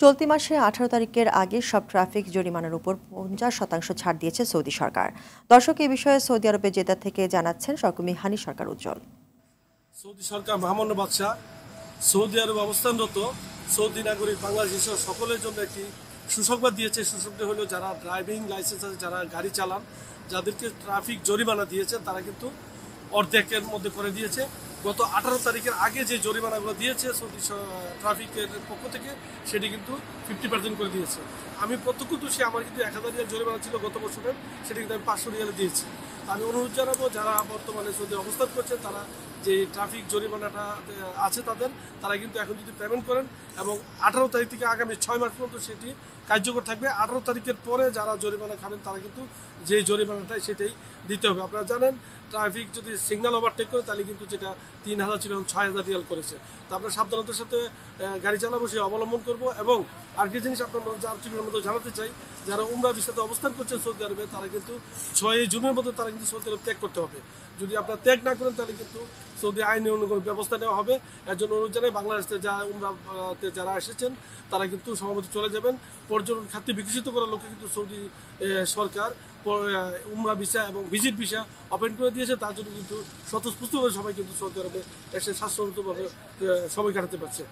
চলতি মাসে ১৮ তারিখের আগে সব ট্রাফিক জরিমানার উপর ৫০% ছাড় দিয়েছে সৌদি সরকার। দর্শক এ বিষয়ে সৌদি আরবের জেদ্দা থেকে জানাচ্ছেন সহকর্মী হানি সরকার উজ্জ্বল। সৌদি সরকার মহামান্য বাদশাহ সৌদি আরবে অবস্থানরত সৌদি নাগরিক বাংলাদেশ সকলের জন্য একটি সুসংবাদ দিয়েছে। সুসংবাদ হলো যারা ড্রাইভিং লাইসেন্স আছে, যারা গাড়ি চালান, যাদেরকে ট্রাফিক জরিমানা দিয়েছে তারা কিন্তু অর্ধেকের মধ্যে করে দিয়েছে। গত 18 তারিখের আগে যে জরিমানাগুলো দিয়েছে সৌদি ট্রাফিকের পক্ষ থেকে সেটি কিন্তু 50% করে দিয়েছে। আমি প্রত্যক্ষদর্শী, আমার কিন্তু 1000 রিয়াল জরিমানা ছিল গত বছরের, সেটি কিন্তু আমি 500 রিয়ালে দিয়েছি। আমি অনুরোধ জানাবো যারা বর্তমানে সৌদি অবস্থান করছে তারা যে ট্রাফিক জরিমানাটা আছে তারা কিন্তু এখন যদি পেমেন্ট করেন এবং 18 তারিখ থেকে আগামী 6 মাস পর্যন্ত সেটি কার্যকর থাকবে। 18 তারিখের পরে যারা জরিমানা খাবেন তারা কিন্তু যে জরিমানাটা সেটাই দিতে হবে। আপনারা জানেন ট্রাফিক যদি সিগন্যাল ওভারটেক করে তাহলে কিন্তু যেটা 3000 ছিল 6000 রিয়াল করেছে। তো আমরা সাবধানতার সাথে গাড়ি চালাবো, সে অবলম্বন করব। এবং আরেকটি জিনিস আপনার মধ্যে জানাতে চাই, যারা উমরা ভিসাতে অবস্থান করছেন সৌদি আরবে তারা কিন্তু 6 জুনের মধ্যে তারা কিন্তু সৌদি আরব ত্যাগ করতে হবে। যদি আপনারা ত্যাগ না করেন তাহলে কিন্তু সৌদি আইনে অন্য কোনো ব্যবস্থা নেওয়া হবে। এর জন্য অনুরোধ জানাই বাংলাদেশ থেকে উমরাতে যারা এসেছেন তারা কিন্তু সম্ভবত চলে যাবেন। পর্যটন খাতকে বিকশিত করার লক্ষ্যে কিন্তু সৌদি সরকার উমরা ভিসা এবং ভিজিট ভিসা ওপেন করে দিয়েছে। তার জন্য কিন্তু স্বতঃস্ফূর্তভাবে সবাই কিন্তু সৌদি আরবে এসে স্বাস্থ্যভাবে সময় কাটাতে পারছে।